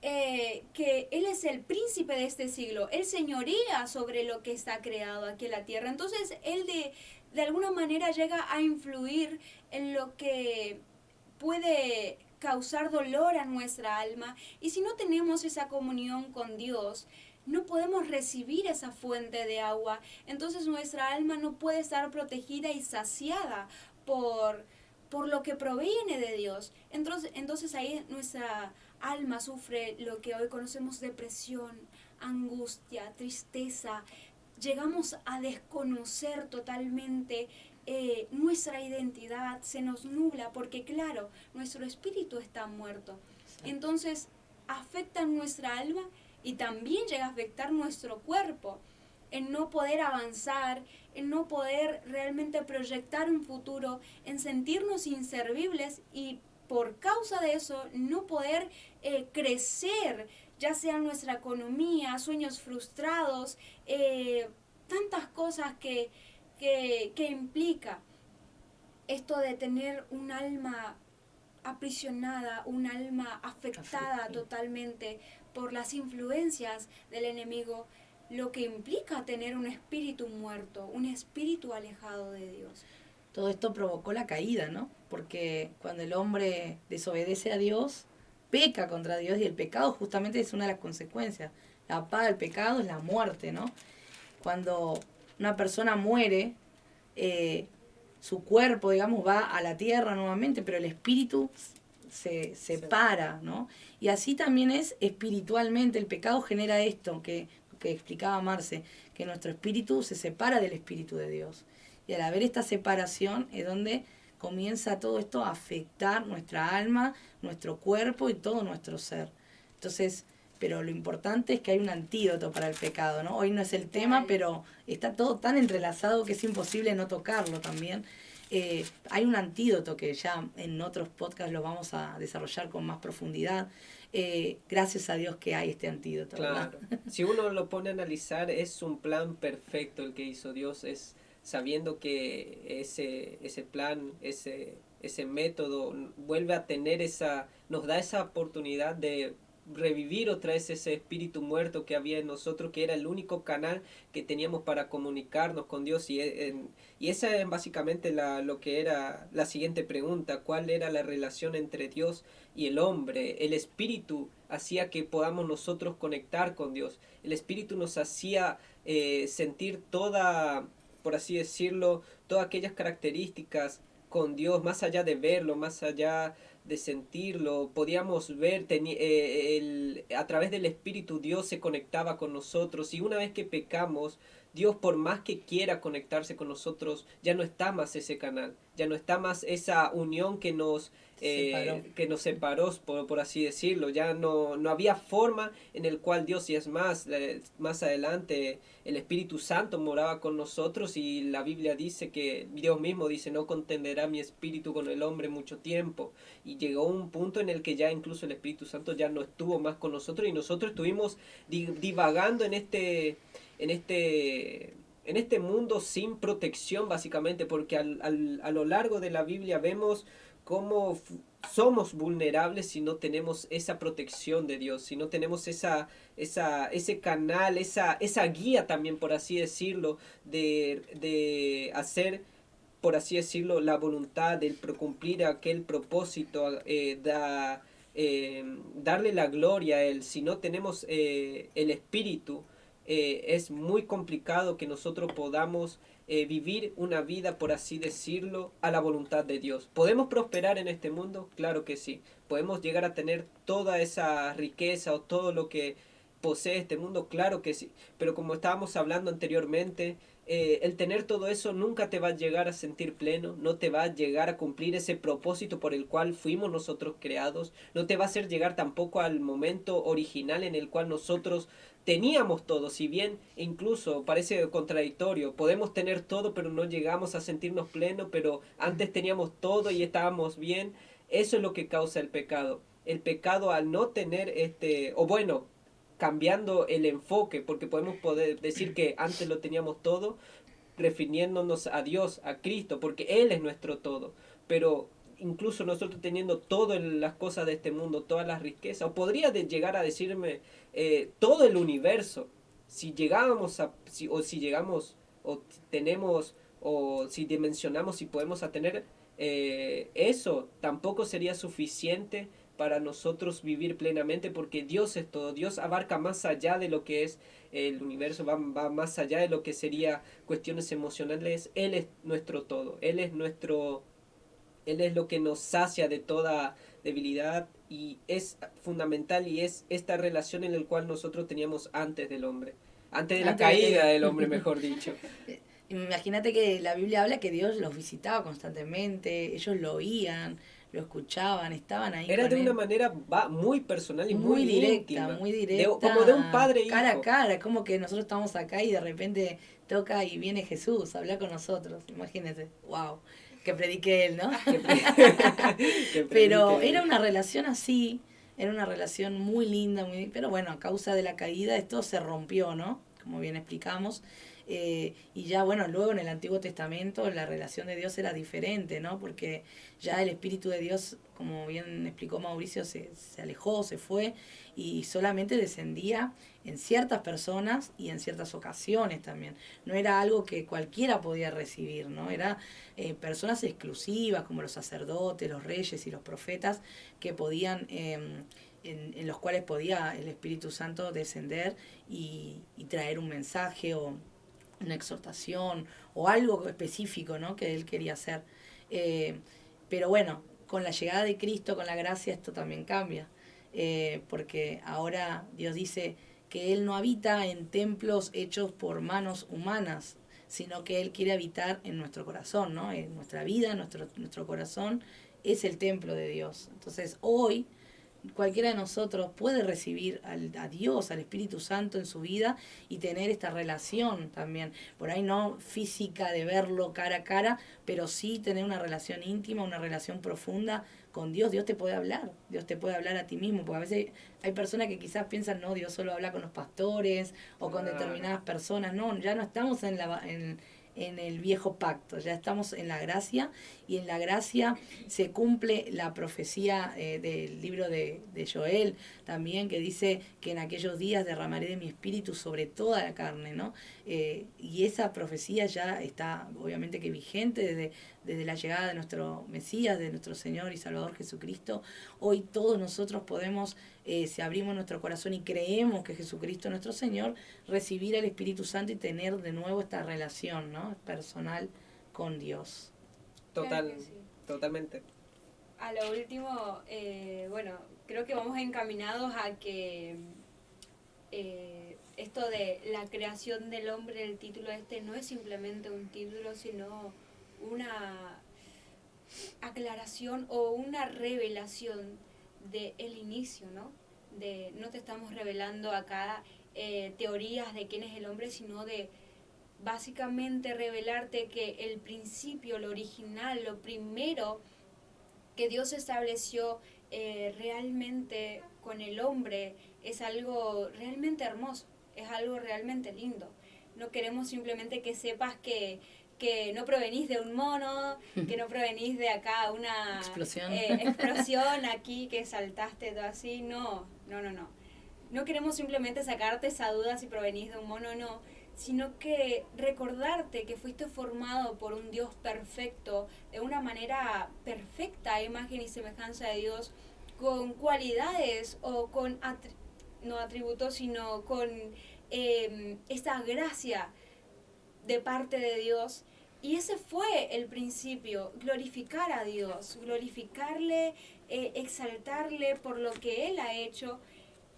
que él es el príncipe de este siglo, él señorea sobre lo que está creado aquí en la tierra. Entonces él de alguna manera llega a influir en lo que puede causar dolor a nuestra alma, y si no tenemos esa comunión con Dios, no podemos recibir esa fuente de agua. Entonces nuestra alma no puede estar protegida y saciada por lo que proviene de Dios. Entonces ahí nuestra alma sufre lo que hoy conocemos: depresión, angustia, tristeza. Llegamos a desconocer totalmente nuestra identidad, se nos nubla, porque claro, nuestro espíritu está muerto. Entonces afecta nuestra alma y también llega a afectar nuestro cuerpo, en no poder avanzar, en no poder realmente proyectar un futuro, en sentirnos inservibles y por causa de eso no poder crecer, ya sea nuestra economía, sueños frustrados, tantas cosas que implica esto de tener un alma aprisionada, un alma afectada totalmente por las influencias del enemigo, lo que implica tener un espíritu muerto, un espíritu alejado de Dios. Todo esto provocó la caída, ¿no? Porque cuando el hombre desobedece a Dios, peca contra Dios, y el pecado justamente es una de las consecuencias. La paga del pecado es la muerte, ¿no? Cuando una persona muere, su cuerpo, digamos, va a la tierra nuevamente, pero el espíritu se separa, ¿no? Y así también es espiritualmente. El pecado genera esto que explicaba Marce, que nuestro espíritu se separa del espíritu de Dios. Y al haber esta separación es donde comienza todo esto a afectar nuestra alma, nuestro cuerpo y todo nuestro ser. Entonces, pero lo importante es que hay un antídoto para el pecado, ¿no? Hoy no es el tema, pero está todo tan entrelazado que es imposible no tocarlo también. Hay un antídoto que ya en otros podcasts lo vamos a desarrollar con más profundidad. Gracias a Dios que hay este antídoto, ¿verdad? Claro. Si uno lo pone a analizar, es un plan perfecto el que hizo Dios, es sabiendo que ese plan, ese método vuelve a tener nos da esa oportunidad de revivir otra vez ese espíritu muerto que había en nosotros, que era el único canal que teníamos para comunicarnos con Dios. Y esa es básicamente lo que era la siguiente pregunta: ¿cuál era la relación entre Dios y el hombre? El espíritu hacía que podamos nosotros conectar con Dios. El espíritu nos hacía sentir por así decirlo, todas aquellas características con Dios, más allá de verlo, más allá de sentirlo, podíamos ver, a través del Espíritu Dios se conectaba con nosotros, y una vez que pecamos, Dios, por más que quiera conectarse con nosotros, ya no está más ese canal, ya no está más esa unión que nos separó, por así decirlo. Ya no había forma en el cual Dios, y es más adelante el Espíritu Santo moraba con nosotros, y la Biblia dice que Dios mismo dice: no contenderá mi espíritu con el hombre mucho tiempo. Y llegó un punto en el que ya incluso el Espíritu Santo ya no estuvo más con nosotros, y nosotros estuvimos divagando en este mundo sin protección, básicamente, porque a lo largo de la Biblia vemos cómo somos vulnerables si no tenemos esa protección de Dios, si no tenemos ese canal, esa guía también, por así decirlo, de hacer, por así decirlo, la voluntad, del cumplir aquel propósito, darle la gloria a Él. Si no tenemos el Espíritu, es muy complicado que nosotros podamos vivir una vida, por así decirlo, a la voluntad de Dios. ¿Podemos prosperar en este mundo? Claro que sí. ¿Podemos llegar a tener toda esa riqueza o todo lo que posee este mundo? Claro que sí. Pero como estábamos hablando anteriormente, el tener todo eso nunca te va a llegar a sentir pleno, no te va a llegar a cumplir ese propósito por el cual fuimos nosotros creados, no te va a hacer llegar tampoco al momento original en el cual nosotros teníamos todo. Si bien incluso parece contradictorio, podemos tener todo pero no llegamos a sentirnos plenos, pero antes teníamos todo y estábamos bien. Eso es lo que causa el pecado. El pecado, al no tener o bueno, cambiando el enfoque, porque podemos poder decir que antes lo teníamos todo, refiriéndonos a Dios, a Cristo, porque Él es nuestro todo. Pero incluso nosotros teniendo todas las cosas de este mundo, todas las riquezas, o podría llegar a decirme todo el universo, si llegábamos si llegamos, o tenemos, o si dimensionamos, si podemos tener eso, tampoco sería suficiente para nosotros vivir plenamente, porque Dios es todo. Dios abarca más allá de lo que es el universo, va más allá de lo que sería cuestiones emocionales. Él es nuestro todo, Él es lo que nos sacia de toda debilidad, y es fundamental, y es esta relación en la cual nosotros teníamos antes del hombre, antes de la caída del hombre, mejor dicho. Imagínate que la Biblia habla que Dios los visitaba constantemente, ellos lo oían, lo escuchaban, estaban ahí. Era con de él. una manera muy personal y muy íntima, muy directa, como de un padre e hijo. Cara a cara, como que nosotros estamos acá y de repente toca y viene Jesús a hablar con nosotros. Imagínate, wow, que predique él, ¿no? Pero era una relación así, era una relación muy linda, pero bueno, a causa de la caída esto se rompió, ¿no? Como bien explicamos. Y ya, bueno, luego en el Antiguo Testamento la relación de Dios era diferente, ¿no? Porque ya el Espíritu de Dios, como bien explicó Mauricio, se alejó, se fue, y solamente descendía en ciertas personas y en ciertas ocasiones también. No era algo que cualquiera podía recibir, ¿no? Era personas exclusivas como los sacerdotes, los reyes y los profetas que podían... en los cuales podía el Espíritu Santo descender y traer un mensaje o una exhortación o algo específico, ¿no? Que él quería hacer. Pero bueno, con la llegada de Cristo, con la gracia, esto también cambia. Porque ahora Dios dice que Él no habita en templos hechos por manos humanas, sino que Él quiere habitar en nuestro corazón, ¿no? En nuestra vida, nuestro corazón es el templo de Dios. Entonces hoy cualquiera de nosotros puede recibir a Dios, al Espíritu Santo en su vida y tener esta relación también. Por ahí no física de verlo cara a cara, pero sí tener una relación íntima, una relación profunda con Dios. Dios te puede hablar, Dios te puede hablar a ti mismo, porque a veces hay personas que quizás piensan, no, Dios solo habla con los pastores o con determinadas personas. No, ya no estamos en el viejo pacto, ya estamos en la gracia, y en la gracia se cumple la profecía del libro de Joel también, que dice que en aquellos días derramaré de mi espíritu sobre toda la carne, ¿no? Y esa profecía ya está obviamente que vigente desde la llegada de nuestro Mesías, de nuestro Señor y Salvador Jesucristo. Hoy todos nosotros podemos, si abrimos nuestro corazón y creemos que Jesucristo es nuestro Señor, recibir al Espíritu Santo y tener de nuevo esta relación, ¿no?, personal con Dios. Total, Claro que sí. totalmente. A lo último, bueno, creo que vamos encaminados a que esto de la creación del hombre, el título este, no es simplemente un título, sino una aclaración o una revelación del inicio, ¿no? No te estamos revelando acá teorías de quién es el hombre, sino de básicamente revelarte que el principio, lo original, lo primero que Dios estableció realmente con el hombre es algo realmente hermoso, es algo realmente lindo. No queremos simplemente que sepas que no provenís de un mono, que no provenís de acá una explosión aquí, que saltaste todo así. No. No queremos simplemente sacarte esa duda si provenís de un mono o no, sino que recordarte que fuiste formado por un Dios perfecto, de una manera perfecta, a imagen y semejanza de Dios, con cualidades o con, no atributos, sino con esta gracia de parte de Dios. Y ese fue el principio, glorificar a Dios, glorificarle, exaltarle por lo que Él ha hecho.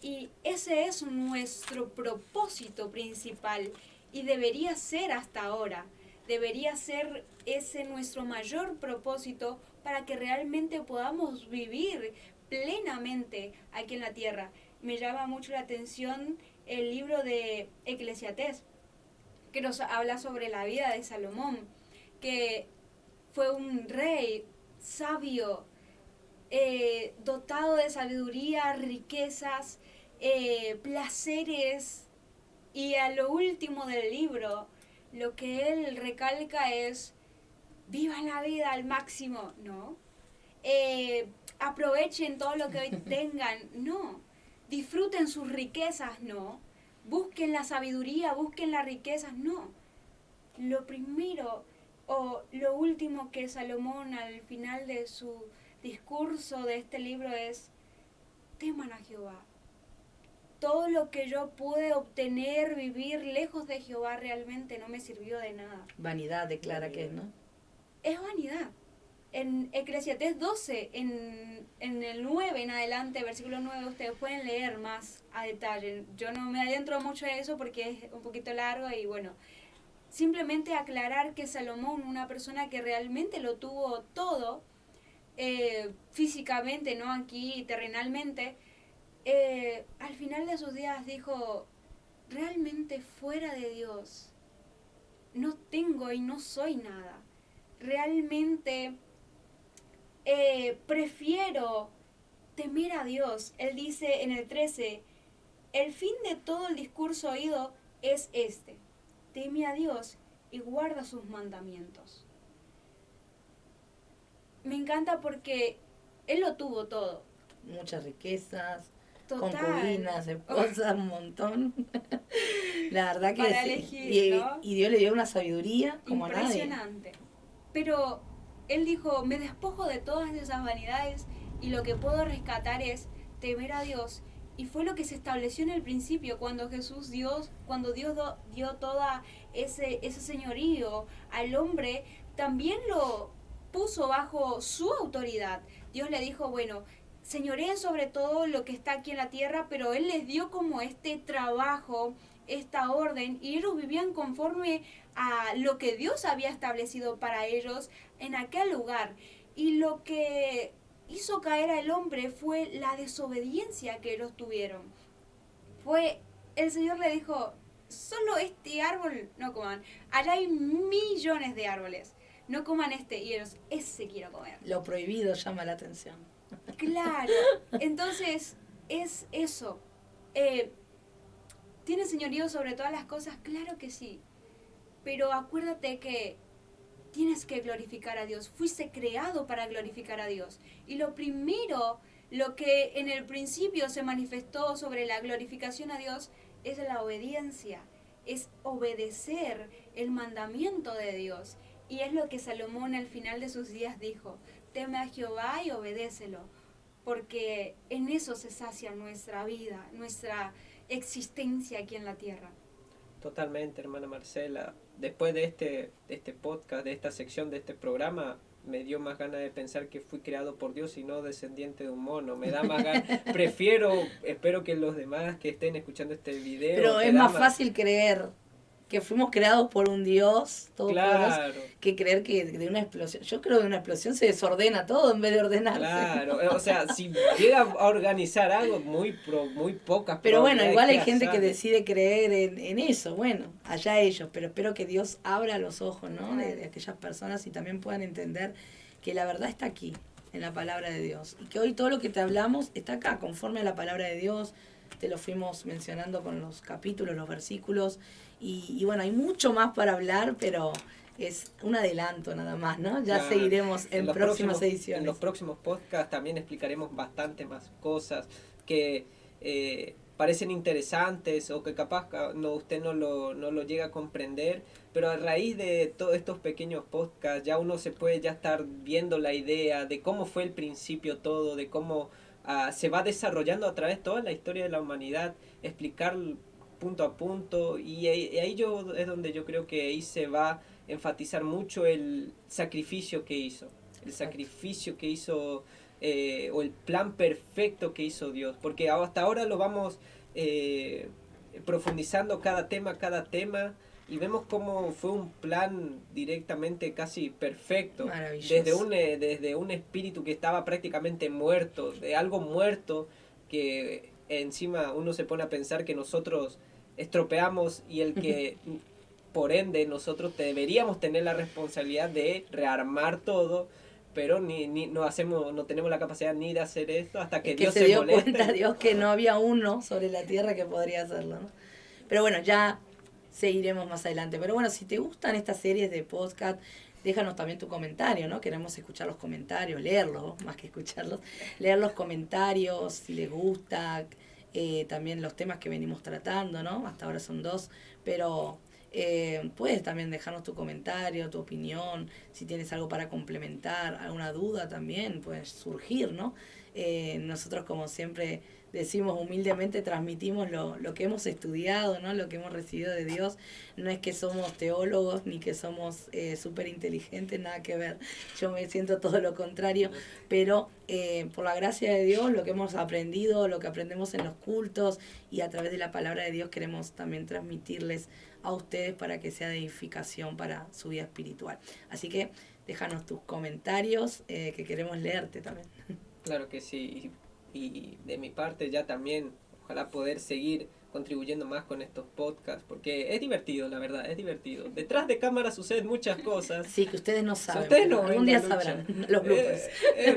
Y ese es nuestro propósito principal y debería ser hasta ahora. Debería ser ese nuestro mayor propósito para que realmente podamos vivir plenamente aquí en la tierra. Me llama mucho la atención el libro de Eclesiastés, que nos habla sobre la vida de Salomón, que fue un rey sabio, dotado de sabiduría, riquezas, placeres, y a lo último del libro lo que él recalca es: vivan la vida al máximo, ¿no? Aprovechen todo lo que hoy tengan, no. Disfruten sus riquezas, no. Busquen la sabiduría, busquen las riquezas, no. Lo primero o lo último que Salomón al final de su discurso de este libro es: teman a Jehová. Todo lo que yo pude obtener, vivir lejos de Jehová, realmente no me sirvió de nada. Vanidad declara que es, ¿no? Es vanidad. En Eclesiastés 12, en el 9 en adelante, versículo 9, ustedes pueden leer más a detalle. Yo no me adentro mucho en eso porque es un poquito largo y bueno, simplemente aclarar que Salomón, una persona que realmente lo tuvo todo, físicamente, no aquí terrenalmente, al final de sus días dijo: realmente fuera de Dios no tengo y no soy nada. Realmente prefiero temer a Dios. Él dice en el 13: el fin de todo el discurso oído es este: teme a Dios y guarda sus mandamientos. Me encanta porque él lo tuvo todo. Muchas riquezas, Total. concubinas, esposas, un montón. La verdad que para sí. elegir, ¿no? Y Dios le dio una sabiduría como a nadie. Impresionante. Pero él dijo: me despojo de todas esas vanidades y lo que puedo rescatar es temer a Dios. Y fue lo que se estableció en el principio, cuando Dios dio toda ese señorío al hombre, también lo puso bajo su autoridad. Dios le dijo: bueno, señoreen sobre todo lo que está aquí en la tierra, pero Él les dio como este trabajo, esta orden, y ellos vivían conforme a lo que Dios había establecido para ellos en aquel lugar. Y hizo caer al hombre fue la desobediencia que ellos tuvieron. El Señor le dijo, solo este árbol no coman. Allá hay millones de árboles. No coman y ellos, ese quiero comer. Lo prohibido llama la atención. Claro, entonces es eso. ¿Tiene señorío sobre todas las cosas? Claro que sí. Pero acuérdate que tienes que glorificar a Dios. Fuiste creado para glorificar a Dios. Y lo primero, lo que en el principio se manifestó sobre la glorificación a Dios, es la obediencia. Es obedecer el mandamiento de Dios. Y es lo que Salomón al final de sus días dijo: teme a Jehová y obedécelo, porque en eso se sacia nuestra vida, nuestra existencia aquí en la tierra. Totalmente, hermana Marcela. Después de este podcast, de esta sección, de este programa, me dio más ganas de pensar que fui creado por Dios y no descendiente de un mono. Me da más ganas. Espero que los demás que estén escuchando este video... Pero es más fácil creer que fuimos creados por un Dios todopoderoso, claro, que creer que de una explosión. Yo creo que de una explosión se desordena todo en vez de ordenarse. Claro, o sea, si llega a organizar algo, muy pocas. Pero bueno, igual hay gente que decide creer en eso, bueno, allá ellos, pero espero que Dios abra los ojos, ¿no? De aquellas personas y también puedan entender que la verdad está aquí, en la palabra de Dios. Y que hoy todo lo que te hablamos está acá, conforme a la palabra de Dios. Te lo fuimos mencionando con los capítulos, los versículos. Y bueno, hay mucho más para hablar, pero es un adelanto nada más, ¿no? Ya claro, seguiremos en próximas ediciones. En los próximos podcasts también explicaremos bastante más cosas que parecen interesantes o que capaz usted no lo llega a comprender, pero a raíz de todos estos pequeños podcasts ya uno se puede ya estar viendo la idea de cómo fue el principio todo, de cómo se va desarrollando a través de toda la historia de la humanidad, explicar punto a punto, y ahí es donde yo creo que ahí se va a enfatizar mucho el sacrificio que hizo, el sacrificio que hizo, o el plan perfecto que hizo Dios, porque hasta ahora lo vamos profundizando cada tema, y vemos cómo fue un plan directamente casi perfecto, desde un espíritu que estaba prácticamente muerto, de algo muerto, que encima uno se pone a pensar que nosotros estropeamos, y el que por ende nosotros deberíamos tener la responsabilidad de rearmar todo, pero no tenemos la capacidad ni de hacer esto hasta que Dios se dio moleste. Cuenta Dios que no había uno sobre la tierra que podría hacerlo, ¿no? Pero bueno, ya seguiremos más adelante. Pero bueno, si te gustan estas series de podcast, déjanos también tu comentario, ¿no? Queremos escuchar los comentarios, leerlos, más que escucharlos, leer los comentarios, si les gusta, también los temas que venimos tratando, ¿no? Hasta ahora son 2, pero puedes también dejarnos tu comentario, tu opinión, si tienes algo para complementar, alguna duda también puede surgir, ¿no? Nosotros, como siempre decimos humildemente, transmitimos lo que hemos estudiado, ¿no? Lo que hemos recibido de Dios. No es que somos teólogos ni que somos súper inteligentes, nada que ver. Yo me siento todo lo contrario, pero por la gracia de Dios, lo que hemos aprendido, lo que aprendemos en los cultos y a través de la palabra de Dios, queremos también transmitirles a ustedes para que sea de edificación para su vida espiritual. Así que déjanos tus comentarios, que queremos leerte también. Claro que sí, y de mi parte ya también, ojalá poder seguir contribuyendo más con estos podcasts, porque es divertido, la verdad, es divertido. Detrás de cámara suceden muchas cosas. Sí, que ustedes no saben. Ustedes no algún día sabrán los bloopers.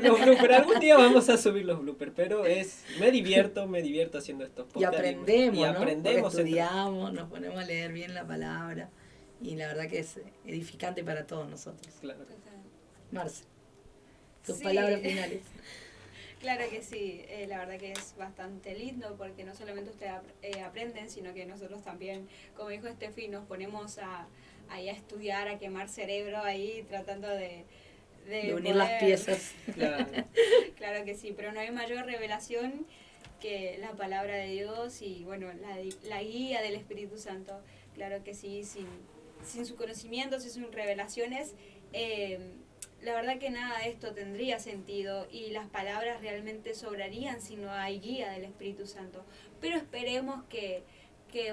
Los bloopers, algún día vamos a subir los bloopers, pero me divierto haciendo estos podcasts. Y aprendemos, y ¿no? aprendemos. Porque estudiamos, nos ponemos a leer bien la palabra, y la verdad que es edificante para todos nosotros. Claro. Marce, tus palabras finales. Claro que sí, la verdad que es bastante lindo, porque no solamente ustedes aprenden, sino que nosotros también, como dijo Estefi, nos ponemos ahí a estudiar, a quemar cerebro ahí, tratando de unir las piezas. Claro. Claro que sí, pero no hay mayor revelación que la palabra de Dios y bueno, la guía del Espíritu Santo. Claro que sí, sin su conocimiento, sin sus revelaciones, la verdad que nada de esto tendría sentido y las palabras realmente sobrarían si no hay guía del Espíritu Santo. Pero esperemos que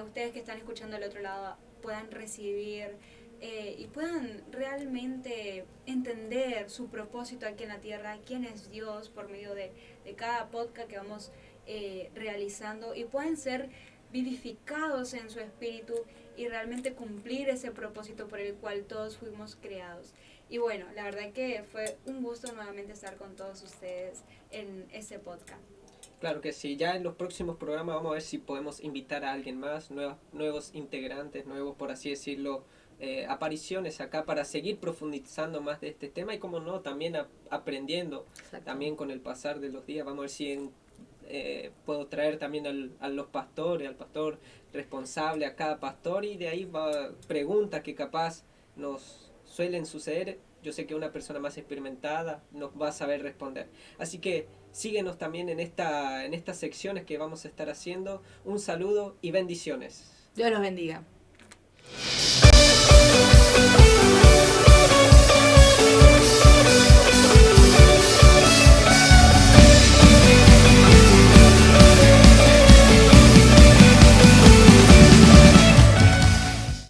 ustedes que están escuchando al otro lado puedan recibir y puedan realmente entender su propósito aquí en la tierra, quién es Dios por medio de cada podcast que vamos realizando, y puedan ser vivificados en su espíritu y realmente cumplir ese propósito por el cual todos fuimos creados. Y bueno, la verdad que fue un gusto nuevamente estar con todos ustedes en ese podcast. Claro que sí, ya en los próximos programas vamos a ver si podemos invitar a alguien más, nuevos integrantes, nuevos, por así decirlo, apariciones acá para seguir profundizando más de este tema y, como no, también aprendiendo. Exacto. También con el pasar de los días. Vamos a ver si puedo traer también a los pastores, al pastor responsable, a cada pastor, y de ahí va preguntas que capaz nos suelen suceder. Yo sé que una persona más experimentada nos va a saber responder. Así que síguenos también en estas secciones que vamos a estar haciendo. Un saludo y bendiciones. Dios los bendiga.